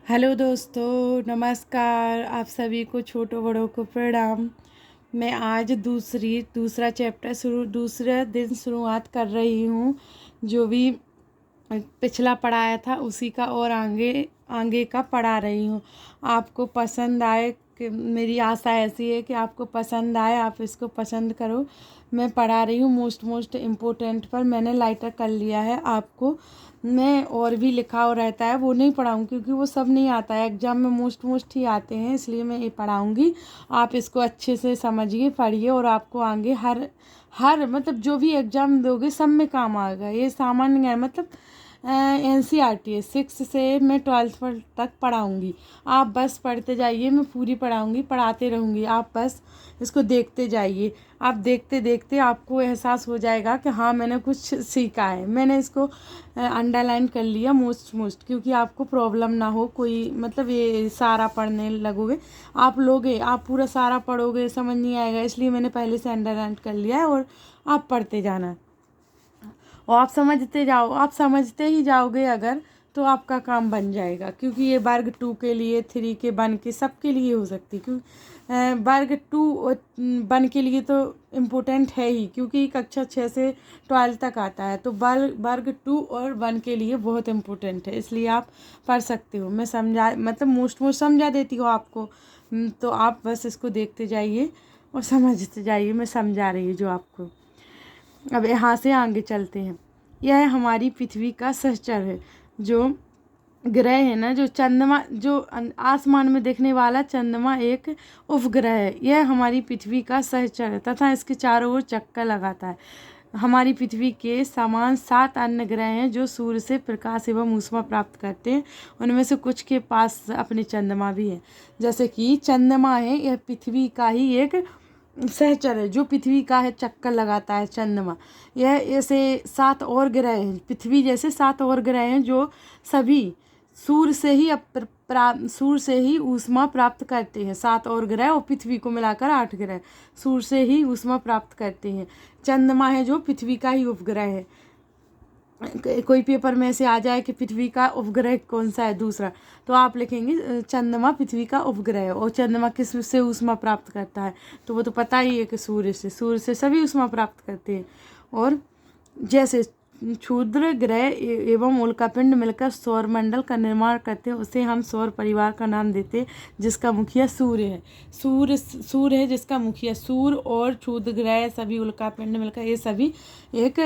Hello दोस्तों, नमस्कार। आप सभी को छोटों बड़ों को प्रणाम। मैं आज दूसरा चैप्टर दूसरा दिन शुरुआत कर रही हूँ। जो भी पिछला पढ़ाया था उसी का और आगे आगे का पढ़ा रही हूँ। आपको पसंद आए कि मेरी आशा ऐसी है कि आपको पसंद आए, आप इसको पसंद करो। मैं पढ़ा रही हूँ मोस्ट इम्पोर्टेंट पर। मैंने लाइटर कर लिया है। आपको मैं और भी लिखा हो रहता है वो नहीं पढ़ाऊँ, क्योंकि वो सब नहीं आता है। एग्जाम में मोस्ट ही आते हैं, इसलिए मैं ये पढ़ाऊँगी। आप इसको अच्छे से समझिए, पढ़िए, और आपको आगे हर हर मतलब जो भी एग्ज़ाम दोगे सब में काम आएगा। ये सामान्य है, मतलब NCERT है। 6 से मैं 12th तक पढ़ाऊँगी। आप बस पढ़ते जाइए, मैं पूरी पढ़ाऊँगी, पढ़ाते रहूँगी। आप बस इसको देखते जाइए। आप देखते देखते आपको एहसास हो जाएगा कि हाँ, मैंने कुछ सीखा है। मैंने इसको अंडरलाइन कर लिया मोस्ट, क्योंकि आपको प्रॉब्लम ना हो कोई, मतलब ये सारा पढ़ने लगोगे आप लोगे, आप पूरा सारा पढ़ोगे समझ नहीं आएगा, इसलिए मैंने पहले से अंडरलाइन कर लिया है। और आप पढ़ते जाना और आप समझते जाओ। आप समझते ही जाओगे अगर, तो आपका काम बन जाएगा। क्योंकि ये वर्ग 2 के लिए, 3 के, 1 के, सबके लिए हो सकती है। क्योंकि वर्ग 2 और 1 के लिए तो इम्पोर्टेंट है ही, क्योंकि कक्षा 6 से 12 तक आता है। तो वर्ग 2 और 1 के लिए बहुत इम्पोर्टेंट है, इसलिए आप पढ़ सकते हो। मैं समझा, मतलब मोस्ट समझा देती हूँ आपको। तो आप बस इसको देखते जाइए और समझते जाइए। मैं समझा रही हूँ जो आपको। अब यहाँ से आगे चलते हैं। यह हमारी पृथ्वी का सहचर है। जो ग्रह है ना, जो चंद्रमा, जो आसमान में देखने वाला चंद्रमा एक उपग्रह है। यह हमारी पृथ्वी का सहचर है तथा इसके चारों ओर चक्कर लगाता है। हमारी पृथ्वी के समान 7 अन्य ग्रह हैं जो सूर्य से प्रकाश एवं ऊष्मा प्राप्त करते हैं। उनमें से कुछ के पास अपने चंद्रमा भी है। जैसे कि चंद्रमा है, यह पृथ्वी का ही एक सहचर है, जो पृथ्वी का है, चक्कर लगाता है चंद्रमा। यह ऐसे 7 और ग्रह हैं, पृथ्वी जैसे 7 और ग्रह हैं जो सभी सूर्य से ही सूर्य से ही ऊष्मा प्राप्त करते हैं। 7 और ग्रह और पृथ्वी को मिलाकर 8 ग्रह सूर्य से ही ऊष्मा प्राप्त करते हैं। चंद्रमा है जो पृथ्वी का ही उपग्रह है। कोई पेपर में से आ जाए कि पृथ्वी का उपग्रह कौन सा है दूसरा, तो आप लिखेंगे चंद्रमा पृथ्वी का उपग्रह है। और चंद्रमा किस से ऊष्मा प्राप्त करता है, तो वो तो पता ही है कि सूर्य से सभी ऊष्मा प्राप्त करते हैं। और जैसे क्षुद्र ग्रह एवं उल्कापिंड मिलकर सौरमंडल का निर्माण करते हैं, उसे हम सौर परिवार का नाम देते हैं, जिसका मुखिया सूर्य है। सूर्य है जिसका मुखिया। सूर्य और क्षुद्र ग्रह सभी उल्कापिंड मिलकर ये सभी एक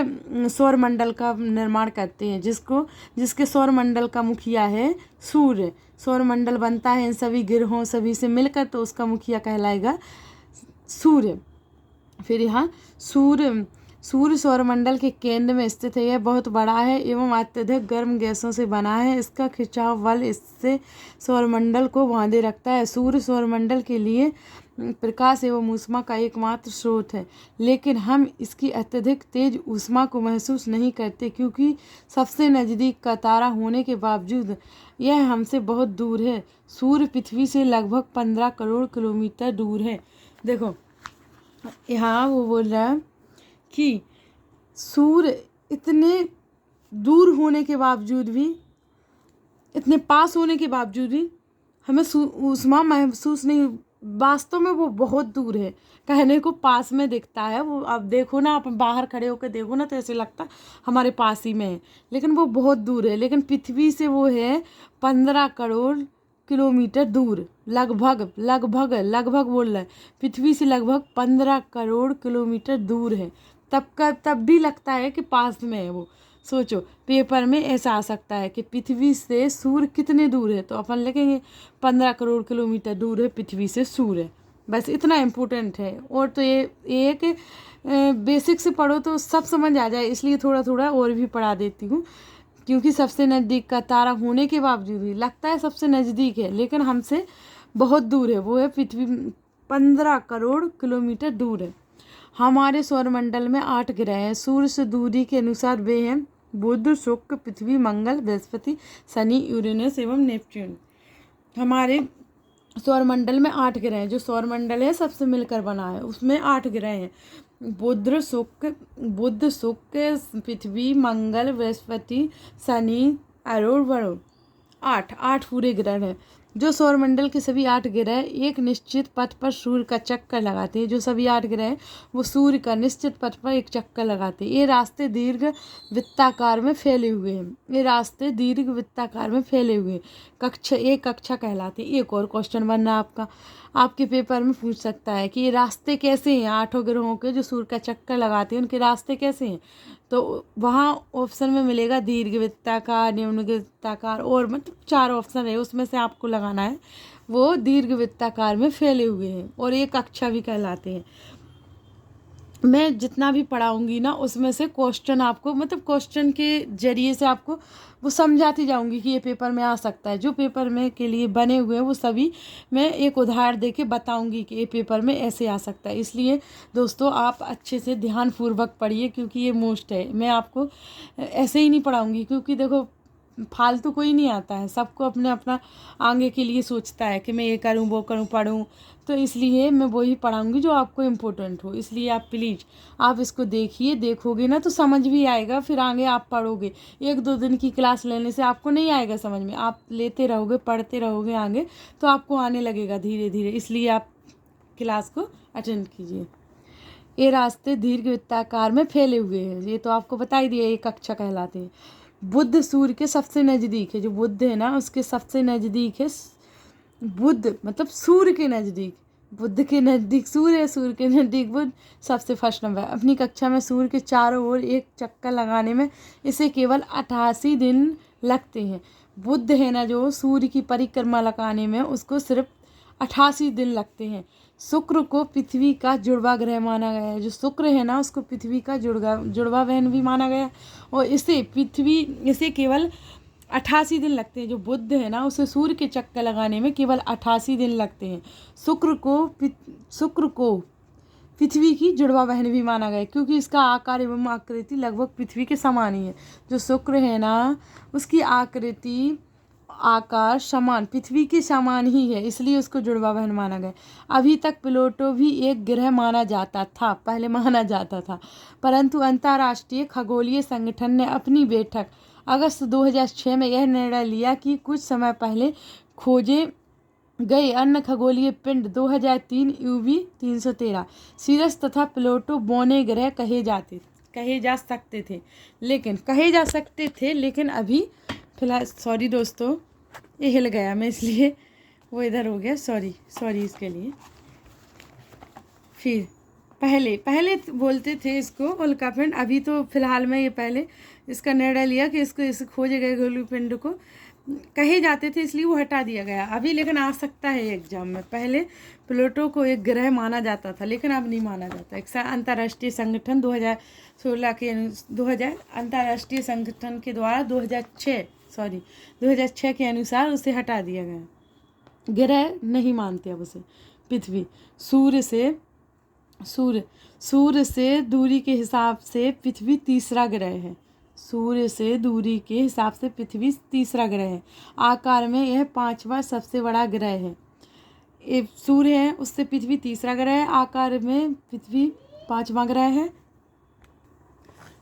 सौरमंडल का निर्माण करते हैं, जिसके सौरमंडल का मुखिया है सूर्य। सौरमंडल बनता है इन सभी ग्रहों सभी से मिलकर, तो उसका मुखिया कहलाएगा सूर्य। फिर यहाँ सूर्य सौरमंडल के केंद्र में स्थित है। यह बहुत बड़ा है एवं अत्यधिक गर्म गैसों से बना है। इसका खिंचाव बल इससे सौरमंडल को बांधे रखता है। सूर्य सौरमंडल के लिए प्रकाश एवं ऊष्मा का एकमात्र स्रोत है, लेकिन हम इसकी अत्यधिक तेज ऊष्मा को महसूस नहीं करते, क्योंकि सबसे नज़दीक का तारा होने के बावजूद यह हमसे बहुत दूर है। सूर्य पृथ्वी से लगभग 15 करोड़ किलोमीटर दूर है। देखो, यहाँ वो बोल रहा है कि सूर्य इतने दूर होने के बावजूद भी, इतने पास होने के बावजूद भी हमें ऊष्मा महसूस नहीं। वास्तव में वो बहुत दूर है। कहने को पास में दिखता है वो। आप देखो ना, आप बाहर खड़े होकर देखो ना, तो ऐसे लगता हमारे पास ही में है, लेकिन वो बहुत दूर है। लेकिन पृथ्वी से वो है 15 करोड़ किलोमीटर दूर। लगभग बोल रहा है, पृथ्वी से लगभग 15 करोड़ किलोमीटर दूर है। तब भी लगता है कि पास में है वो। सोचो, पेपर में ऐसा आ सकता है कि पृथ्वी से सूर्य कितने दूर है, तो अपन लिखेंगे 15 करोड़ किलोमीटर दूर है पृथ्वी से सूर्य। बस इतना इम्पोर्टेंट है। और तो ये एक बेसिक से पढ़ो तो सब समझ आ जाए, इसलिए थोड़ा थोड़ा और भी पढ़ा देती हूँ। क्योंकि सबसे नज़दीक का तारा होने के बावजूद भी लगता है सबसे नज़दीक है, लेकिन हमसे बहुत दूर है। वो है पृथ्वी 15 करोड़ किलोमीटर दूर है। हमारे सौरमंडल में 8 ग्रह हैं। सूर्य से दूरी के अनुसार वे हैं बुध, शुक्र, पृथ्वी, मंगल, बृहस्पति, शनि, यूरेनस एवं नेपच्यून। हमारे सौरमंडल में 8 ग्रह हैं। जो सौरमंडल है सबसे मिलकर बना है, उसमें 8 ग्रह हैं। बुध, शुक्र, पृथ्वी, मंगल, बृहस्पति, शनि, अरुण, वरुण। 8 8 पूरे ग्रह हैं। जो सौरमंडल के सभी 8 ग्रह एक निश्चित पथ पर सूर्य का चक्कर लगाते हैं। जो सभी 8 ग्रह हैं वो सूर्य का निश्चित पथ पर एक चक्कर लगाते हैं। ये रास्ते दीर्घ वृत्ताकार में फैले हुए हैं। ये रास्ते दीर्घ वृत्ताकार में फैले हुए हैं। कक्षा कहलाते हैं। एक और क्वेश्चन बनना आपका, आपके पेपर में पूछ सकता है कि ये रास्ते कैसे हैं, 8 ग्रहों के जो सूर्य का चक्कर लगाते हैं उनके रास्ते कैसे हैं। तो वहाँ ऑप्शन में मिलेगा दीर्घ वृत्ताकार, निम्न वृत्ताकार, और मतलब 4 ऑप्शन है, उसमें से आपको लगाना है। वो दीर्घ वृत्ताकार में फैले हुए हैं और एक कक्षा भी कहलाते हैं। मैं जितना भी पढ़ाऊंगी ना उसमें से क्वेश्चन आपको, मतलब क्वेश्चन के जरिए से आपको वो समझाती जाऊंगी कि ये पेपर में आ सकता है। जो पेपर में के लिए बने हुए हैं वो सभी मैं एक उदाहरण देके बताऊंगी कि ये पेपर में ऐसे आ सकता है। इसलिए दोस्तों आप अच्छे से ध्यानपूर्वक पढ़िए, क्योंकि ये मोस्ट है। मैं आपको ऐसे ही नहीं पढ़ाऊंगी, क्योंकि देखो फालतू कोई नहीं आता है, सबको अपने अपना आगे के लिए सोचता है कि मैं ये करूं वो करूं पढ़ूं। तो इसलिए मैं वही पढ़ाऊंगी जो आपको इम्पोर्टेंट हो। इसलिए आप प्लीज़ आप इसको देखिए, देखोगे ना तो समझ भी आएगा, फिर आगे आप पढ़ोगे। 1-2 दिन की क्लास लेने से आपको नहीं आएगा समझ में, आप लेते रहोगे पढ़ते रहोगे आगे तो आपको आने लगेगा धीरे धीरे। इसलिए आप क्लास को अटेंड कीजिए। ये रास्ते दीर्घ वृत्ताकार में फैले हुए हैं, ये तो आपको बता ही दिया, ये कक्षा कहलाते हैं। बुध सूर्य के सबसे नज़दीक है। जो बुध है ना उसके सबसे नज़दीक है। बुध मतलब सूर्य के नज़दीक, बुध के नज़दीक सूर्य है, सूर्य के नज़दीक बुध, सबसे फर्स्ट नंबर। अपनी कक्षा में सूर्य के चारों ओर एक चक्कर लगाने में इसे केवल 88 दिन लगते हैं। बुध है ना जो सूर्य की परिक्रमा लगाने में उसको सिर्फ 88 दिन लगते हैं। शुक्र को पृथ्वी का जुड़वा ग्रह माना गया है। जो शुक्र है ना उसको पृथ्वी का जुड़वा बहन भी माना गया, और इसे केवल 88 दिन लगते हैं। जो बुध है ना उसे सूर्य के चक्कर लगाने में केवल 88 दिन लगते हैं। शुक्र को पृथ्वी की जुड़वा बहन भी माना गया, क्योंकि इसका आकार एवं आकृति लगभग पृथ्वी के समान ही है। जो शुक्र है ना उसकी आकृति आकार समान पृथ्वी के समान ही है, इसलिए उसको जुड़वा बहन माना गया। अभी तक प्लूटो भी एक ग्रह माना जाता था, पहले माना जाता था, परंतु अंतर्राष्ट्रीय खगोलीय संगठन ने अपनी बैठक अगस्त 2006 में यह निर्णय लिया कि कुछ समय पहले खोजे गए अन्य खगोलीय पिंड 2003 UV 313 सीरस तथा प्लूटो बौने ग्रह कहे जा सकते थे, लेकिन अभी फिलहाल, सॉरी दोस्तों ये हिल गया मैं इसलिए वो इधर हो गया, सॉरी इसके लिए। फिर पहले बोलते थे इसको उल्का पिंड, अभी तो फिलहाल में ये पहले इसका निर्णय लिया कि इस खोजे गए खगोलीय पिंड को कहे जाते थे, इसलिए वो हटा दिया गया अभी। लेकिन आ सकता है एग्जाम में। पहले प्लूटो को एक ग्रह माना जाता था, लेकिन अब नहीं माना जाता। एक अंतर्राष्ट्रीय संगठन 2016 अंतर्राष्ट्रीय संगठन के द्वारा 2006 के अनुसार उसे हटा दिया गया। ग्रह नहीं मानते अब उसे। पृथ्वी सूर्य से दूरी के हिसाब से पृथ्वी तीसरा ग्रह है। सूर्य से दूरी के हिसाब से पृथ्वी तीसरा ग्रह है। आकार में यह 5वां सबसे बड़ा ग्रह है। ये सूर्य है उससे पृथ्वी तीसरा ग्रह है, आकार में पृथ्वी 5वां ग्रह है।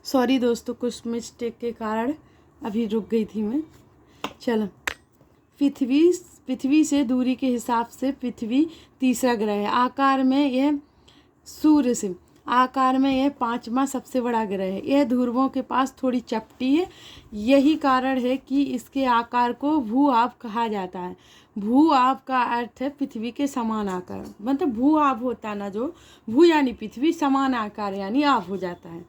सॉरी दोस्तों कुछ मिस्टेक के कारण अभी रुक गई थी मैं। चलो, पृथ्वी से दूरी के हिसाब से पृथ्वी तीसरा ग्रह है। आकार में यह सूर्य से आकार में यह 5वां सबसे बड़ा ग्रह है। यह ध्रुवों के पास थोड़ी चपटी है, यही कारण है कि इसके आकार को भू आभ कहा जाता है। भू आभ का अर्थ है पृथ्वी के समान आकार, मतलब भू आभ होता ना, जो भू यानी पृथ्वी, समान आकार यानी आभ हो जाता है।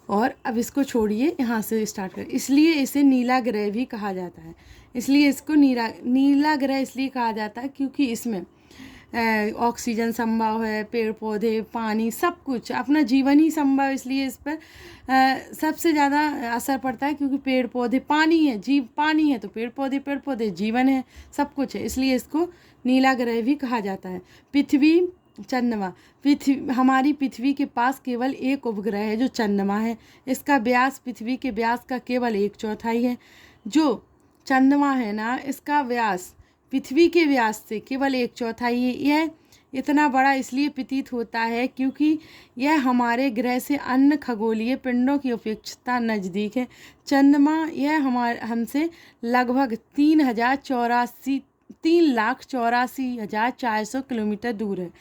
और अब इसको छोड़िए, यहाँ से स्टार्ट करें। इसलिए इसे नीला ग्रह भी कहा जाता है। इसलिए इसको नीला ग्रह इसलिए कहा जाता है क्योंकि इसमें ऑक्सीजन संभव है, पेड़ पौधे, पानी, सब कुछ, अपना जीवन ही संभव। इसलिए इस पर सबसे ज़्यादा असर पड़ता है, क्योंकि पेड़ पौधे, पानी है, पानी है तो पेड़ पौधे जीवन है, सब कुछ है। इसलिए इसको नीला ग्रह भी कहा जाता है। चंद्रमा, हमारी पृथ्वी के पास केवल एक उपग्रह है जो चंद्रमा है। इसका व्यास पृथ्वी के व्यास का केवल 1/4 है। जो चंद्रमा है ना इसका व्यास पृथ्वी के व्यास से केवल 1/4 है। इतना बड़ा इसलिए प्रतीत होता है क्योंकि यह हमारे ग्रह से अन्य खगोलीय पिंडों की अपेक्षा नज़दीक है। चंद्रमा यह हमसे लगभग 3,84,400 किलोमीटर दूर है।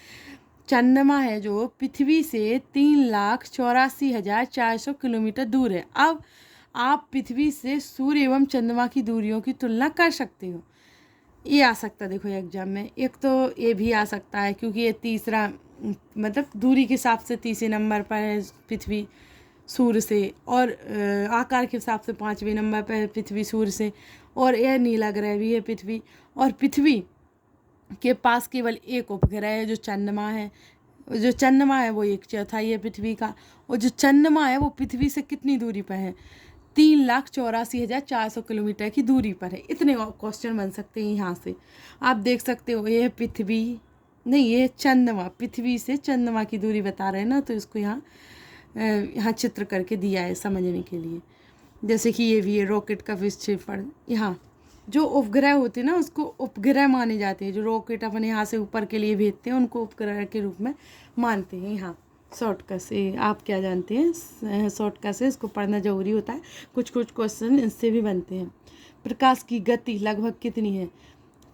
चंद्रमा है जो पृथ्वी से 3,84,400 किलोमीटर दूर है। अब आप पृथ्वी से सूर्य एवं चंद्रमा की दूरियों की तुलना कर सकते हो। ये आ सकता है देखो एग्जाम में। एक तो ये भी आ सकता है क्योंकि ये तीसरा मतलब दूरी के हिसाब से तीसरे नंबर पर है पृथ्वी सूर्य से, और आकार के हिसाब से 5वें नंबर पर है पृथ्वी सूर्य से, और यह नीला ग्रह भी है पृथ्वी। और पृथ्वी के पास केवल एक उपग्रह है जो चंद्रमा है। जो चंद्रमा है वो 1/4 है पृथ्वी का, और जो चंद्रमा है वो पृथ्वी से कितनी दूरी पर है? 3,84,400 किलोमीटर की दूरी पर है। इतने क्वेश्चन बन सकते हैं यहाँ से। आप देख सकते हो ये पृथ्वी नहीं, ये चंद्रमा, पृथ्वी से चंद्रमा की दूरी बता रहे हैं ना, तो इसको यहाँ चित्र करके दिया है समझने के लिए। जैसे कि ये भी है रॉकेट का विक्षेपण। यहाँ जो उपग्रह होते हैं ना उसको उपग्रह माने जाते हैं। जो रॉकेट अपने यहाँ से ऊपर के लिए भेजते हैं उनको उपग्रह के रूप में मानते हैं। यहाँ शॉर्टकट से आप क्या जानते हैं, शॉर्टकट से इसको पढ़ना जरूरी होता है। कुछ क्वेश्चन इससे भी बनते हैं। प्रकाश की गति लगभग कितनी है?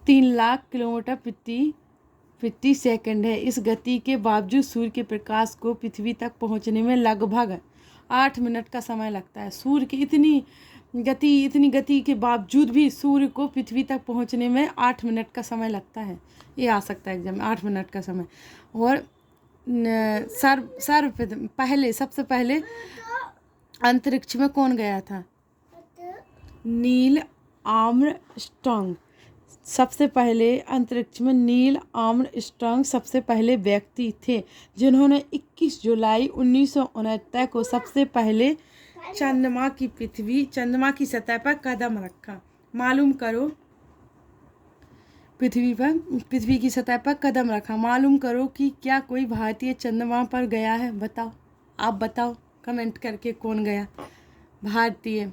3 लाख किलोमीटर प्रति सेकंड है। इस गति के बावजूद सूर्य के प्रकाश को पृथ्वी तक पहुंचने में लगभग 8 मिनट का समय लगता है। सूर्य की इतनी गति के बावजूद भी सूर्य को पृथ्वी तक पहुंचने में 8 मिनट का समय लगता है। ये आ सकता है एग्जाम में, 8 मिनट का समय। और सबसे पहले अंतरिक्ष में कौन गया था? Neil Armstrong. सबसे पहले अंतरिक्ष में नील आर्मस्ट्रॉन्ग सबसे पहले व्यक्ति थे जिन्होंने 21 जुलाई 1969 को सबसे पहले चंद्रमा की सतह पर कदम रखा। मालूम करो, पृथ्वी की सतह पर कदम रखा। मालूम करो कि क्या कोई भारतीय चंद्रमा पर गया है? बताओ, आप बताओ कमेंट करके कौन गया भारतीय।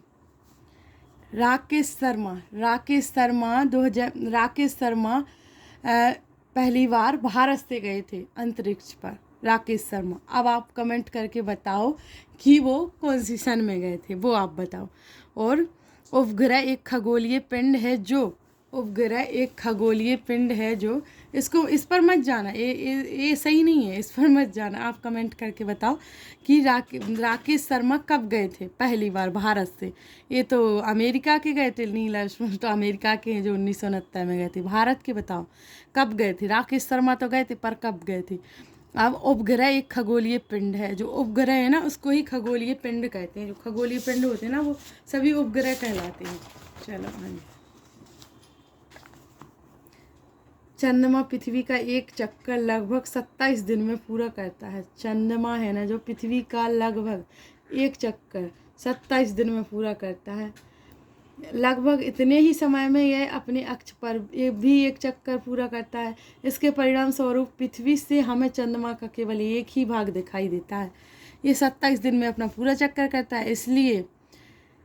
राकेश शर्मा पहली बार भारत से गए थे अंतरिक्ष पर, राकेश शर्मा। अब आप कमेंट करके बताओ कि वो कौन सी सन में गए थे, वो आप बताओ। और उपग्रह एक खगोलीय पिंड है जो इस पर मत जाना, ये सही नहीं है, इस पर मत जाना। आप कमेंट करके बताओ कि राकेश शर्मा कब गए थे पहली बार भारत से। ये तो अमेरिका के गए थे, नील आर्मस्ट्रॉन्ग तो अमेरिका के हैं जो 1969 में गए थे। भारत के बताओ कब गए थे? राकेश शर्मा तो गए थे पर कब गए थे? अब उपग्रह एक खगोलीय पिंड है। जो उपग्रह है ना उसको ही खगोलीय पिंड कहते हैं। जो खगोलीय पिंड होते हैं ना वो सभी उपग्रह कहलाते हैं। चलो चंद्रमा पृथ्वी का एक चक्कर लगभग 27 दिन में पूरा करता है। चंद्रमा है ना जो पृथ्वी का लगभग एक चक्कर 27 दिन में पूरा करता है। लगभग इतने ही समय में यह अपने अक्ष पर भी एक चक्कर पूरा करता है। इसके परिणाम स्वरूप पृथ्वी से हमें चंद्रमा का केवल एक ही भाग दिखाई देता है। ये 27 दिन में अपना पूरा चक्कर करता है, इसलिए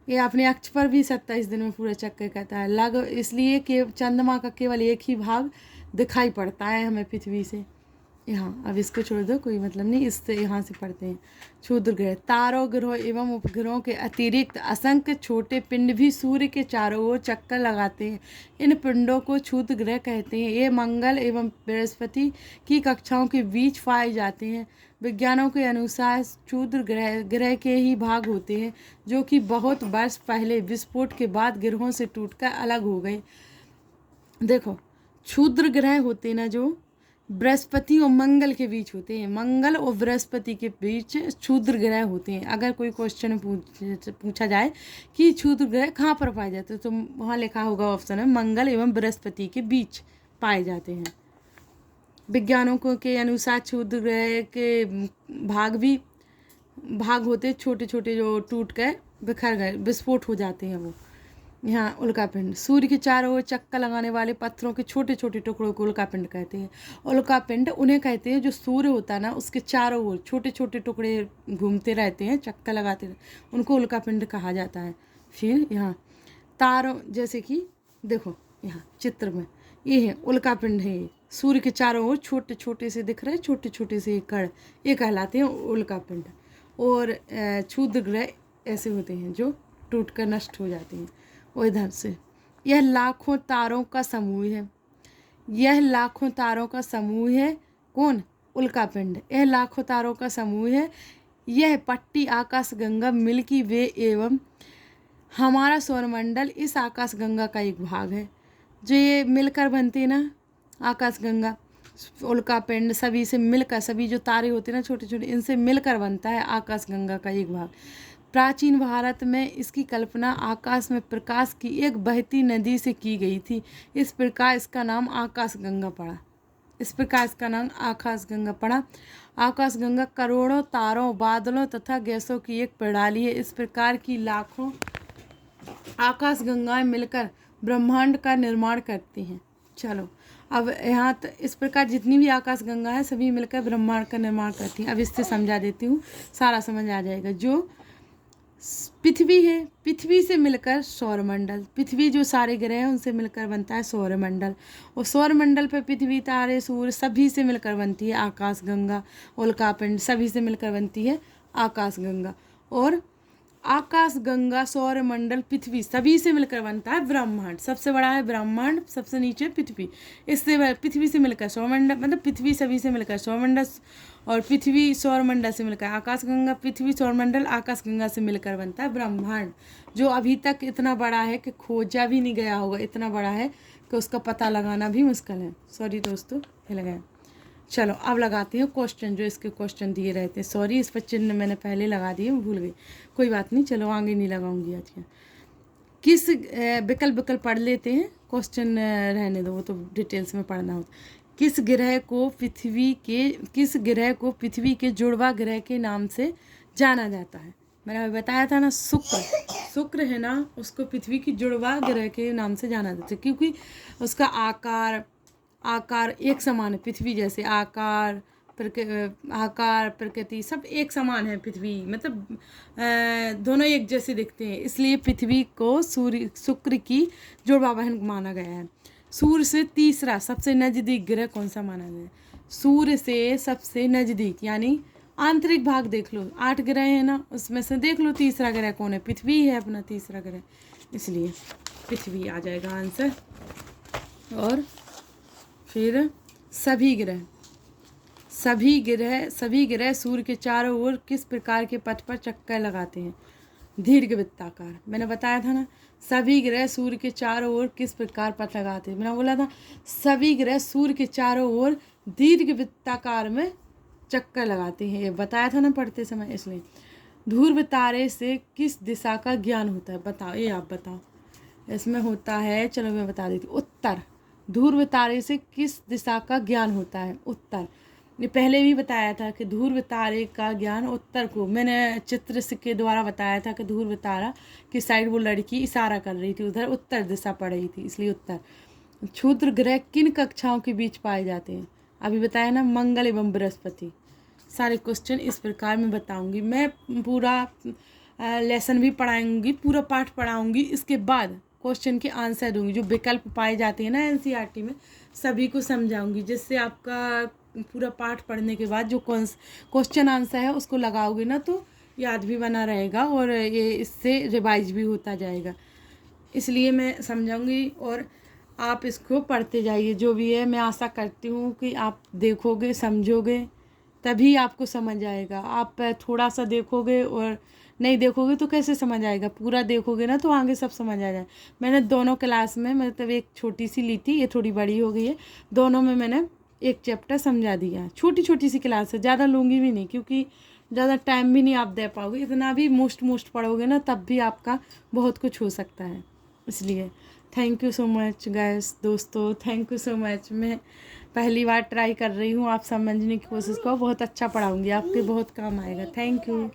ये अपने अक्ष पर भी 27 दिन में पूरा चक्कर करता है। इसलिए कि चंद्रमा का केवल एक ही भाग दिखाई पड़ता है हमें पृथ्वी से। यहाँ अब इसको छोड़ दो, कोई मतलब नहीं, इससे यहाँ से पढ़ते हैं। क्षुद्र ग्रह, तारों, ग्रहों एवं उपग्रहों के अतिरिक्त असंख्य छोटे पिंड भी सूर्य के चारों ओर चक्कर लगाते हैं। इन पिंडों को क्षुद्र ग्रह कहते हैं। ये मंगल एवं बृहस्पति की कक्षाओं के बीच पाए जाते हैं। विज्ञानों के अनुसार क्षुद्र ग्रह के ही भाग होते हैं जो कि बहुत वर्ष पहले विस्फोट के बाद ग्रहों से टूटकर अलग हो गए। देखो क्षुद्र ग्रह होते ना जो बृहस्पति और मंगल के बीच होते हैं, मंगल और बृहस्पति के बीच क्षुद्र ग्रह होते हैं। अगर कोई क्वेश्चन पूछा जाए कि क्षुद्र ग्रह कहाँ पर पाए जाते हैं तो वहाँ लिखा होगा ऑप्शन है मंगल एवं बृहस्पति के बीच पाए जाते हैं। विज्ञानों के अनुसार क्षुद्र ग्रह के भाग होते छोटे छोटे जो टूट कर बिखर गए, विस्फोट हो जाते हैं वो। यहाँ उल्कापिंड, सूर्य के चारों ओर चक्कर लगाने वाले पत्थरों के छोटे छोटे टुकड़ों को उल्कापिंड कहते हैं। उल्कापिंड उन्हें कहते हैं जो सूर्य होता है ना उसके चारों ओर छोटे छोटे टुकड़े घूमते रहते हैं, चक्कर लगाते रहते, उनको उल्कापिंड कहा जाता है। फिर यहाँ तारों, जैसे कि देखो यहाँ चित्र में ये है उल्कापिंड है, सूर्य के चारों ओर छोटे छोटे से दिख रहे छोटे छोटे से कण, ये कहलाते हैं उल्का पिंड। और क्षुद्र ग्रह ऐसे होते हैं जो टूट कर नष्ट हो जाते हैं। और इधर से यह लाखों तारों का समूह है, यह लाखों तारों का समूह है। कौन? उल्का पिंड। यह लाखों तारों का समूह है। यह पट्टी आकाश गंगा मिल्की वे एवं हमारा सौरमंडल इस आकाश गंगा का एक भाग है। जो ये मिलकर बनती है ना आकाश गंगा, उल्का पिंड, सभी से मिलकर, सभी जो तारे होते हैं ना छोटे छोटे, इनसे मिलकर बनता है आकाश गंगा का एक भाग। प्राचीन भारत में इसकी कल्पना आकाश में प्रकाश की एक बहती नदी से की गई थी। इस प्रकार इसका नाम आकाश गंगा पड़ा। इस प्रकार इसका नाम आकाश गंगा पड़ा। आकाश गंगा करोड़ों तारों, बादलों तथा गैसों की एक प्रणाली है। इस प्रकार की लाखों आकाश गंगाएं मिलकर ब्रह्मांड का निर्माण करती हैं। चलो अब यहाँ इस प्रकार जितनी भी आकाश गंगा है सभी मिलकर ब्रह्मांड का निर्माण करती हैं। अब इससे समझा देती हूँ, सारा समझ आ जाएगा। जो पृथ्वी है, पृथ्वी से मिलकर सौरमंडल, पृथ्वी जो सारे ग्रह हैं उनसे मिलकर बनता है सौरमंडल। और सौरमंडल पर पृथ्वी, तारे, सूर्य सभी से मिलकर बनती है आकाश गंगा। उल्का पिंड सभी से मिलकर बनती है आकाश गंगा। और आकाश गंगा, सौरमंडल, पृथ्वी सभी से मिलकर बनता है ब्रह्मांड। सबसे बड़ा है ब्रह्मांड, सबसे नीचे पृथ्वी। इससे पृथ्वी से मिलकर सौरमंडल, मतलब पृथ्वी सभी से मिलकर सौरमंडल, और पृथ्वी सौरमंडल से मिलकर आकाश गंगा, पृथ्वी सौरमंडल आकाश गंगा से मिलकर बनता है ब्रह्मांड। जो अभी तक इतना बड़ा है कि खोजा भी नहीं गया होगा, इतना बड़ा है कि उसका पता लगाना भी मुश्किल है। सॉरी दोस्तों, हिल गए। चलो अब लगाते हैं क्वेश्चन, जो इसके क्वेश्चन दिए रहते हैं। सॉरी, इस पर चिन्ह मैंने पहले लगा दिए, भूल गई, कोई बात नहीं। चलो आगे नहीं लगाऊंगी आज के। किस विकल्प पढ़ लेते हैं, क्वेश्चन रहने दो, वो तो डिटेल्स में पढ़ना होता। किस ग्रह को पृथ्वी के जुड़वा ग्रह के नाम से जाना जाता है? मैंने अभी बताया था ना, शुक्र है ना, उसको पृथ्वी की जुड़वा ग्रह के नाम से जाना जाता है, क्योंकि उसका आकार एक समान है, पृथ्वी जैसे आकार, प्रकृति सब एक समान है। पृथ्वी मतलब दोनों एक जैसे दिखते हैं, इसलिए पृथ्वी को शुक्र की जुड़वा बहन माना गया है। सूर्य से तीसरा सबसे नज़दीक ग्रह कौन सा माना गया है? सूर्य से सबसे नज़दीक, यानी आंतरिक भाग देख लो, 8 ग्रह है ना, उसमें से देख लो तीसरा ग्रह कौन है? पृथ्वी है अपना तीसरा ग्रह, इसलिए पृथ्वी आ जाएगा आंसर। और फिर सभी ग्रह सूर्य के चारों ओर किस प्रकार के पथ पर चक्कर लगाते हैं? दीर्घवृत्ताकार। मैंने बताया था ना, सभी ग्रह सूर्य के चारों ओर किस प्रकार पथ लगाते हैं। मैंने बोला था सभी ग्रह सूर्य के चारों ओर दीर्घवृत्ताकार में चक्कर लगाते हैं, ये बताया था ना पढ़ते समय। इसलिए ध्रुव तारे से किस दिशा का ज्ञान होता है? बताओ, ये आप बताओ। इसमें होता है, चलो मैं बता देती हूँ, उत्तर। ध्रुव तारे से किस दिशा का ज्ञान होता है? उत्तर। ये पहले भी बताया था कि ध्रुव तारे का ज्ञान उत्तर को, मैंने चित्र के द्वारा बताया था कि ध्रुव तारा की साइड वो लड़की इशारा कर रही थी, उधर उत्तर दिशा पड़ रही थी, इसलिए उत्तर। क्षुद्र ग्रह किन कक्षाओं के बीच पाए जाते हैं? अभी बताया ना, मंगल एवं बृहस्पति। सारे क्वेश्चन इस प्रकार में बताऊंगी मैं, पूरा लेसन भी पढ़ाऊंगी, पूरा पाठ पढ़ाऊंगी, इसके बाद क्वेश्चन के आंसर दूंगी। जो विकल्प पाए जाते हैं ना एनसीईआरटी में, सभी को समझाऊंगी, जिससे आपका पूरा पाठ पढ़ने के बाद जो क्वेश्चन आंसर है उसको लगाओगे ना तो याद भी बना रहेगा, और ये इससे रिवाइज भी होता जाएगा। इसलिए मैं समझाऊंगी और आप इसको पढ़ते जाइए। जो भी है, मैं आशा करती हूँ कि आप देखोगे, समझोगे, तभी आपको समझ आएगा। आप थोड़ा सा देखोगे और नहीं देखोगे तो कैसे समझ आएगा? पूरा देखोगे ना तो आगे सब समझ आ जाए। मैंने दोनों क्लास में, मतलब एक छोटी सी ली थी, ये थोड़ी बड़ी हो गई है, दोनों में मैंने एक चैप्टर समझा दिया। छोटी छोटी सी क्लास है, ज़्यादा लूँगी भी नहीं, क्योंकि ज़्यादा टाइम भी नहीं आप दे पाओगे। इतना भी मोस्ट पढ़ोगे ना तब भी आपका बहुत कुछ हो सकता है। इसलिए thank you so much guys, दोस्तों, थैंक यू सो मच। मैं पहली बार ट्राई कर रही हूँ, आप समझने की कोशिश करो, बहुत अच्छा पढ़ाऊँगी, आपके बहुत काम आएगा। Thank you.